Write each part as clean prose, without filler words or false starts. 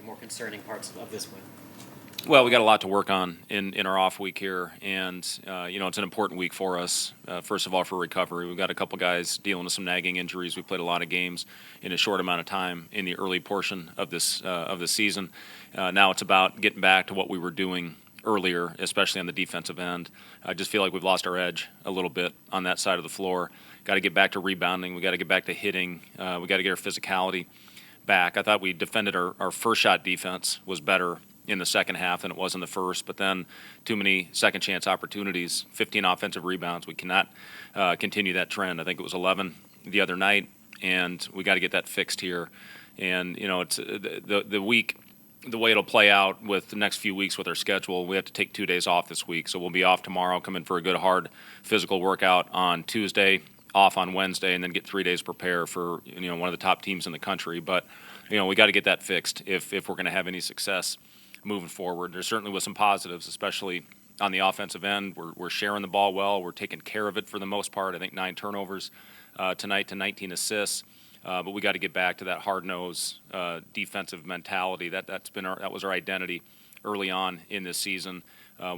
more concerning parts of this win? Well, we got a lot to work on in our off week here, and it's an important week for us. First of all, for recovery, we've got a couple guys dealing with some nagging injuries. We played a lot of games in a short amount of time in the early portion of this season. Now it's about getting back to what we were doing earlier, especially on the defensive end. I just feel like we've lost our edge a little bit on that side of the floor. Got to get back to rebounding. We got to get back to hitting. We got to get our physicality back. I thought we defended our first shot defense was better in the second half than it was in the first, but then too many second chance opportunities, 15 offensive rebounds. We cannot continue that trend. I think it was 11 the other night, and we got to get that fixed here. And it's the week, the way it'll play out with the next few weeks with our schedule. We have to take 2 days off this week, so we'll be off tomorrow, come in for a good hard physical workout on Tuesday, off on Wednesday, and then get 3 days to prepare for one of the top teams in the country. But we got to get that fixed if we're going to have any success moving forward. There certainly was some positives, especially on the offensive end. We're sharing the ball well. We're taking care of it for the most part. I think 9 turnovers tonight to 19 assists. But we got to get back to that hard-nosed defensive mentality. That was our identity early on in this season.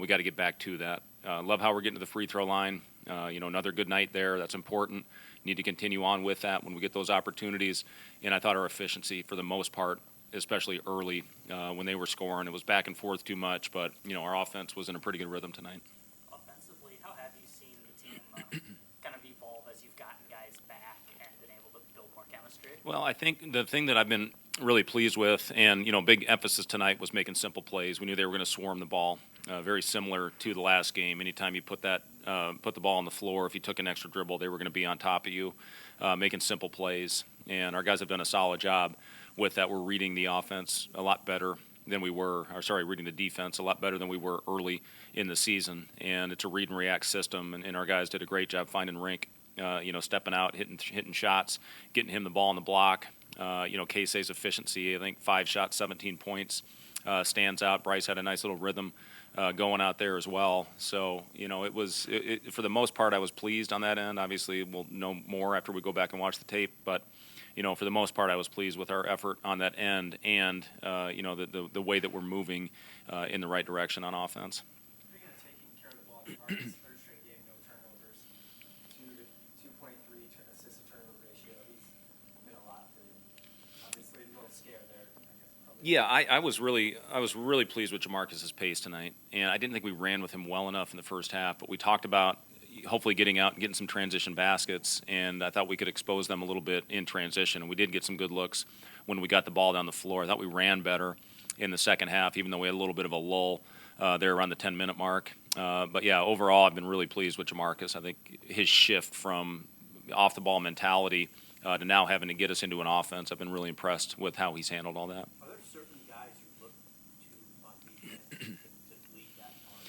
We got to get back to that. Love how we're getting to the free throw line. Another good night there. That's important. Need to continue on with that when we get those opportunities. And I thought our efficiency, for the most part, especially early when they were scoring, it was back and forth too much. But our offense was in a pretty good rhythm tonight. Offensively, how have you seen the team kind of evolve as you've gotten guys back and been able to build more chemistry? Well, I think the thing that I've been really pleased with, and big emphasis tonight, was making simple plays. We knew they were going to swarm the ball, very similar to the last game. Anytime you put the ball on the floor, if you took an extra dribble, they were going to be on top of you, making simple plays. And our guys have done a solid job with that. We're reading the offense a lot better than we were, reading the defense a lot better than we were early in the season. And it's a read and react system, and our guys did a great job finding Rink, stepping out, hitting shots, getting him the ball on the block. Casey's efficiency, I think 5 shots, 17 points, stands out. Bryce had a nice little rhythm going out there as well. So, for the most part, I was pleased on that end. Obviously, we'll know more after we go back and watch the tape, but for the most part, I was pleased with our effort on that end and, the way that we're moving in the right direction on offense. Speaking of taking care of the ball, Marcus, third straight game, no turnovers, 2.3 assist to turnover ratio. He's been a lot for you. Obviously, a little scare there. Yeah, I was really pleased with Jamarcus's pace tonight, and I didn't think we ran with him well enough in the first half, but we talked about hopefully getting out and getting some transition baskets, and I thought we could expose them a little bit in transition, and we did get some good looks when we got the ball down the floor. I thought we ran better in the second half, even though we had a little bit of a lull there around the 10-minute mark. But, yeah, overall I've been really pleased with Jamarcus. I think his shift from off-the-ball mentality to now having to get us into an offense, I've been really impressed with how he's handled all that. Are there certain guys you look to on defense to lead that on?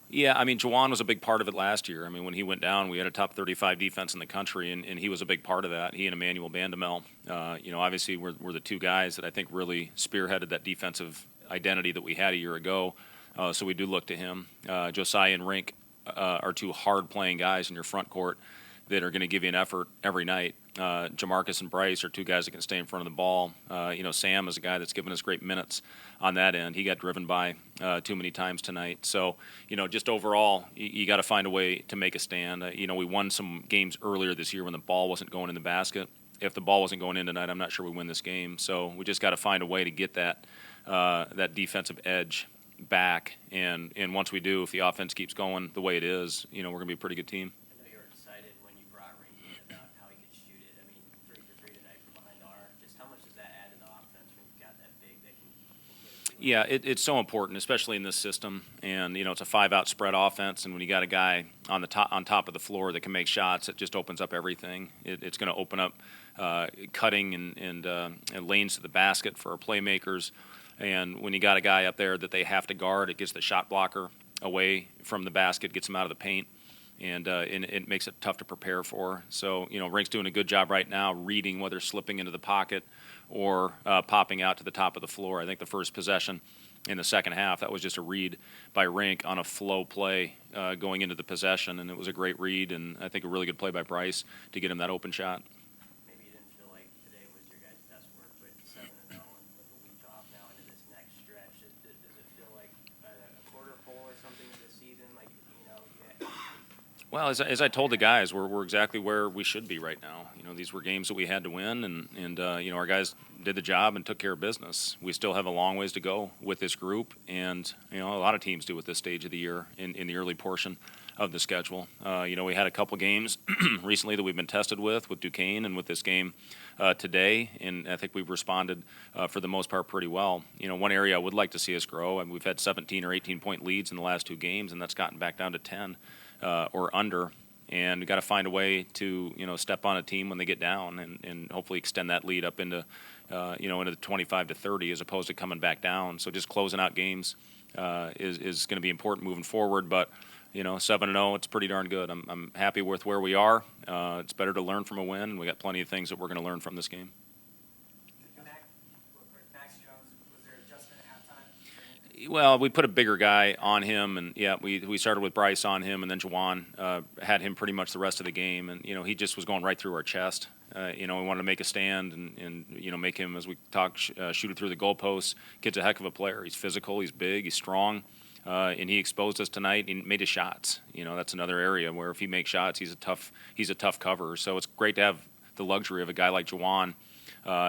Yeah, Juwan was a big part of it last year. When he went down, we had a top 35 defense in the country, and he was a big part of that. He and Emmanuel Bandamel, obviously were the two guys that I think really spearheaded that defensive identity that we had a year ago. So we do look to him. Josiah and Rink are two hard-playing guys in your front court that are going to give you an effort every night. Jamarcus and Bryce are two guys that can stay in front of the ball. Sam is a guy that's given us great minutes on that end. He got driven by too many times tonight. So, just overall, you got to find a way to make a stand. We won some games earlier this year when the ball wasn't going in the basket. If the ball wasn't going in tonight, I'm not sure we win this game. So we just got to find a way to get that defensive edge back. And once we do, if the offense keeps going the way it is, we're going to be a pretty good team. Yeah, it's so important, especially in this system. And it's a 5-out spread offense, and when you got a guy on top of the floor that can make shots, it just opens up everything. It's going to open up cutting and lanes to the basket for our playmakers. And when you got a guy up there that they have to guard, it gets the shot blocker away from the basket, gets him out of the paint, and it makes it tough to prepare for. So Rink's doing a good job right now reading whether slipping into the pocket or popping out to the top of the floor. I think the first possession in the second half, that was just a read by Rink on a flow play going into the possession, and it was a great read, and I think a really good play by Bryce to get him that open shot. Maybe you didn't feel like today was your guys' best work, but 7-0 and with a week off now into this Well, as I told the guys, we're exactly where we should be right now. You know, these were games that we had to win, and you know, our guys did the job and took care of business. We still have a long ways to go with this group, and you know, a lot of teams do at this stage of the year in the early portion of the schedule. You know, we had a couple games recently that we've been tested with Duquesne and with this game today, and I think we've responded for the most part pretty well. You know, one area I would like to see us grow, and we've had 17 or 18 point leads in the last two games, and that's gotten back down to 10 or under. And we've got to find a way to, you know, step on a team when they get down and hopefully extend that lead up into, you know, into the 25 to 30 as opposed to coming back down. So just closing out games is going to be important moving forward. But, you know, 7-0, it's pretty darn good. I'm happy with where we are. It's better to learn from a win, and we got plenty of things that we're going to learn from this game. Max Jones, was there adjustment at halftime? Well, we put a bigger guy on him, and yeah, we started with Bryce on him, and then Juwan had him pretty much the rest of the game, and you know, he just was going right through our chest. You know, we wanted to make a stand and you know, make him, as we talk, shoot it through the goalposts. Kid's a heck of a player. He's physical, he's big, he's strong, and he exposed us tonight. He made his shots. You know, that's another area where if he makes shots, he's a tough cover. So it's great to have the luxury of a guy like Juwan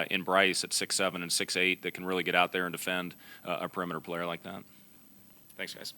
in Bryce at 6'7" and 6'8" that can really get out there and defend a perimeter player like that. Thanks, guys.